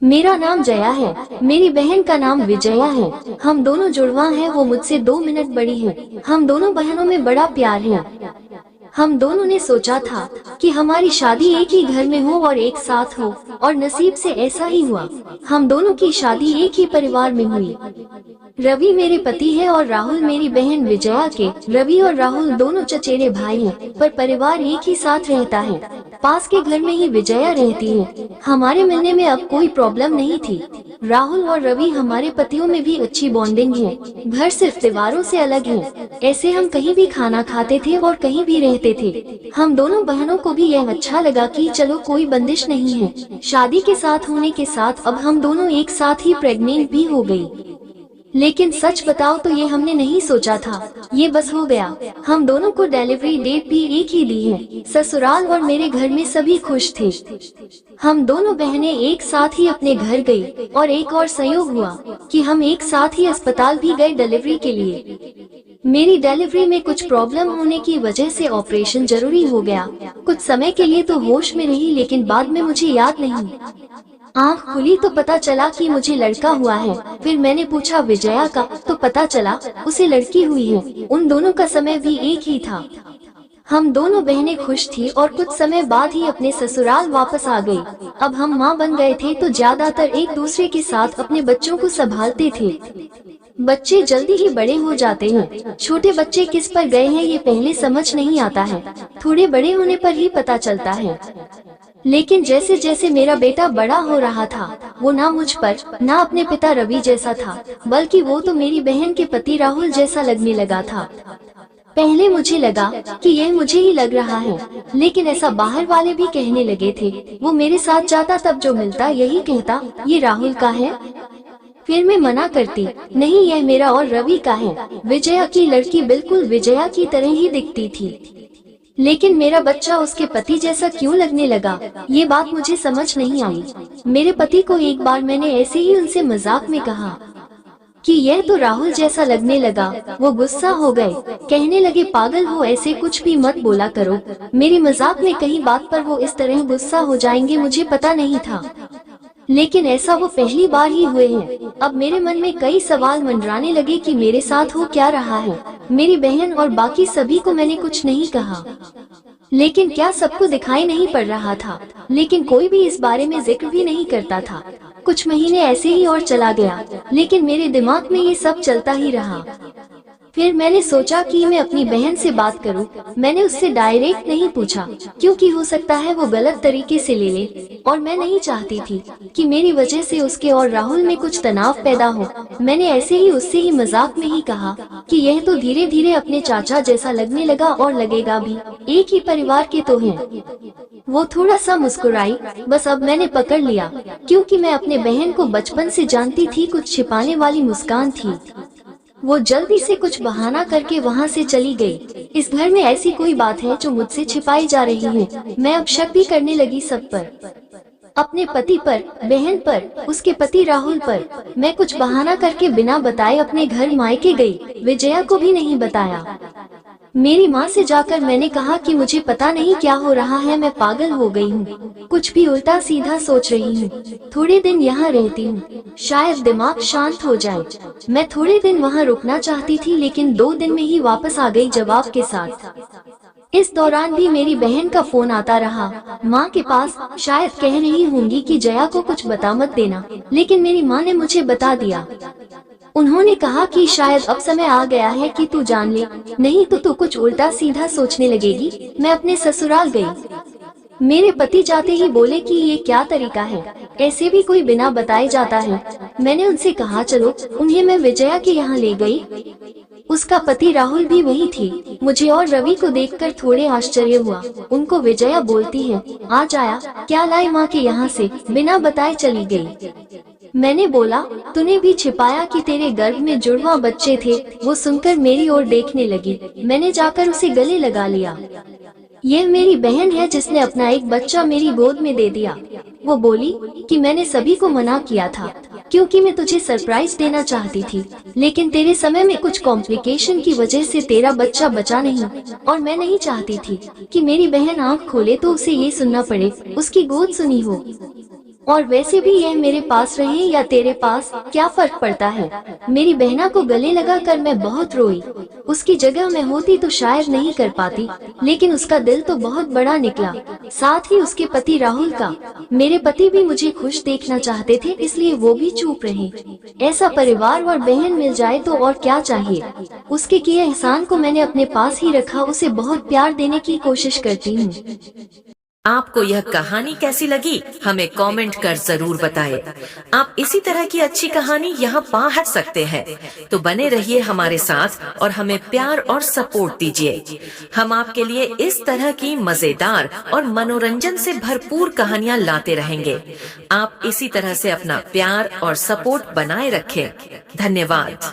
मेरा नाम जया है, मेरी बहन का नाम विजया है। हम दोनों जुड़वा हैं, वो मुझसे 2 मिनट बड़ी है। हम दोनों बहनों में बड़ा प्यार है। हम दोनों ने सोचा था कि हमारी शादी एक ही घर में हो और एक साथ हो, और नसीब से ऐसा ही हुआ। हम दोनों की शादी एक ही परिवार में हुई। रवि मेरे पति है और राहुल मेरी बहन विजया के। रवि और राहुल दोनों चचेरे भाई हैं, पर परिवार एक ही साथ रहता है। पास के घर में ही विजया रहती है। हमारे मिलने में अब कोई प्रॉब्लम नहीं थी। राहुल और रवि हमारे पतियों में भी अच्छी बॉन्डिंग है। घर सिर्फ दीवारों से अलग है। ऐसे हम कहीं भी खाना खाते थे और कहीं भी रहते थे। हम दोनों बहनों को भी यह अच्छा लगा कि चलो कोई बंदिश नहीं है। शादी के साथ होने के साथ अब हम दोनों एक साथ ही प्रेग्नेंट भी हो गई। लेकिन सच बताओ तो ये हमने नहीं सोचा था, ये बस हो गया। हम दोनों को डिलीवरी डेट भी एक ही दी है। ससुराल और मेरे घर में सभी खुश थे। हम दोनों बहनें एक साथ ही अपने घर गई, और एक और संयोग हुआ कि हम एक साथ ही अस्पताल भी गए डिलीवरी के लिए। मेरी डिलीवरी में कुछ प्रॉब्लम होने की वजह से ऑपरेशन जरूरी हो गया। कुछ समय के लिए तो होश में रही, लेकिन बाद में मुझे याद नहीं। आँख खुली तो पता चला कि मुझे लड़का हुआ है। फिर मैंने पूछा विजया का, तो पता चला उसे लड़की हुई है। उन दोनों का समय भी एक ही था। हम दोनों बहनें खुश थी और कुछ समय बाद ही अपने ससुराल वापस आ गई। अब हम माँ बन गए थे तो ज्यादातर एक दूसरे के साथ अपने बच्चों को संभालते थे। बच्चे जल्दी ही बड़े हो जाते हैं। छोटे बच्चे किस पर गए हैं ये पहले समझ नहीं आता है, थोड़े बड़े होने पर ही पता चलता है। लेकिन जैसे जैसे मेरा बेटा बड़ा हो रहा था, वो ना मुझ पर, ना अपने पिता रवि जैसा था, बल्कि वो तो मेरी बहन के पति राहुल जैसा लगने लगा था। पहले मुझे लगा कि यह मुझे ही लग रहा है, लेकिन ऐसा बाहर वाले भी कहने लगे थे। वो मेरे साथ जाता तब जो मिलता यही कहता, ये राहुल का है। फिर मैं मना करती, नहीं यह मेरा और रवि का है। विजया की लड़की बिल्कुल विजया की तरह ही दिखती थी, लेकिन मेरा बच्चा उसके पति जैसा क्यों लगने लगा, ये बात मुझे समझ नहीं आई। मेरे पति को एक बार मैंने ऐसे ही उनसे मजाक में कहा कि यह तो राहुल जैसा लगने लगा। वो गुस्सा हो गए, कहने लगे पागल हो, ऐसे कुछ भी मत बोला करो। मेरी मजाक में कहीं बात पर वो इस तरह गुस्सा हो जाएंगे मुझे पता नहीं था, लेकिन ऐसा वो पहली बार ही हुए हैं। अब मेरे मन में कई सवाल मंडराने लगे कि मेरे साथ हो क्या रहा है। मेरी बहन और बाकी सभी को मैंने कुछ नहीं कहा, लेकिन क्या सबको दिखाई नहीं पड़ रहा था। लेकिन कोई भी इस बारे में जिक्र भी नहीं करता था। कुछ महीने ऐसे ही और चला गया, लेकिन मेरे दिमाग में ये सब चलता ही रहा। फिर मैंने सोचा कि मैं अपनी बहन से बात करूं। मैंने उससे डायरेक्ट नहीं पूछा, क्योंकि हो सकता है वो गलत तरीके से ले ले, और मैं नहीं चाहती थी कि मेरी वजह से उसके और राहुल में कुछ तनाव पैदा हो। मैंने ऐसे ही उससे ही मजाक में ही कहा कि यह तो धीरे धीरे अपने चाचा जैसा लगने लगा और लगेगा भी, एक ही परिवार के तो हैं। वो थोड़ा सा मुस्कुराई, बस अब मैंने पकड़ लिया, क्योंकि मैं अपने बहन को बचपन से जानती थी। कुछ छिपाने वाली मुस्कान थी। वो जल्दी से कुछ बहाना करके वहाँ से चली गई। इस घर में ऐसी कोई बात है जो मुझसे छिपाई जा रही है। मैं अब शक भी करने लगी सब पर, अपने पति पर, बहन पर, उसके पति राहुल पर। मैं कुछ बहाना करके बिना बताए अपने घर मायके गई। विजया को भी नहीं बताया। मेरी माँ से जाकर मैंने कहा कि मुझे पता नहीं क्या हो रहा है, मैं पागल हो गई हूँ, कुछ भी उल्टा सीधा सोच रही हूँ। थोड़े दिन यहाँ रहती हूँ, शायद दिमाग शांत हो जाए। मैं थोड़े दिन वहाँ रुकना चाहती थी, लेकिन 2 दिन में ही वापस आ गई जवाब के साथ। इस दौरान भी मेरी बहन का फोन आता रहा माँ के पास। शायद कह रही होंगी कि जया को कुछ बता मत देना, लेकिन मेरी माँ ने मुझे बता दिया। उन्होंने कहा कि शायद अब समय आ गया है कि तू जान ले, नहीं तो तू कुछ उल्टा सीधा सोचने लगेगी। मैं अपने ससुराल गई। मेरे पति जाते ही बोले कि ये क्या तरीका है, ऐसे भी कोई बिना बताए जाता है। मैंने उनसे कहा चलो। उन्हें मैं विजया के यहाँ ले गई। उसका पति राहुल भी वही थी। मुझे और रवि को देखकर थोड़े आश्चर्य हुआ। उनको विजया बोलती है, आज आया, क्या लाई माँ के यहाँ से, बिना बताए चली गई। मैंने बोला, तूने भी छिपाया कि तेरे गर्भ में जुड़वा बच्चे थे। वो सुनकर मेरी ओर देखने लगी। मैंने जाकर उसे गले लगा लिया। यह मेरी बहन है जिसने अपना एक बच्चा मेरी गोद में दे दिया। वो बोली कि मैंने सभी को मना किया था, क्योंकि मैं तुझे सरप्राइज देना चाहती थी, लेकिन तेरे समय में कुछ कॉम्प्लिकेशन की वजह से तेरा बच्चा बचा नहीं, और मैं नहीं चाहती थी कि मेरी बहन आँख खोले तो उसे ये सुनना पड़े, उसकी गोद सुनी हो। और वैसे भी यह मेरे पास रहे या तेरे पास, क्या फर्क पड़ता है। मेरी बहना को गले लगा कर मैं बहुत रोई। उसकी जगह मैं होती तो शायद नहीं कर पाती, लेकिन उसका दिल तो बहुत बड़ा निकला, साथ ही उसके पति राहुल का। मेरे पति भी मुझे खुश देखना चाहते थे, इसलिए वो भी चुप रहे। ऐसा परिवार और बहन मिल जाए तो और क्या चाहिए। उसके किए एहसान को मैंने अपने पास ही रखा, उसे बहुत प्यार देने की कोशिश करती हूँ। आपको यह कहानी कैसी लगी हमें कमेंट कर जरूर बताएं। आप इसी तरह की अच्छी कहानी यहाँ पा सकते हैं, तो बने रहिए हमारे साथ और हमें प्यार और सपोर्ट दीजिए। हम आपके लिए इस तरह की मजेदार और मनोरंजन से भरपूर कहानियाँ लाते रहेंगे। आप इसी तरह से अपना प्यार और सपोर्ट बनाए रखें। धन्यवाद।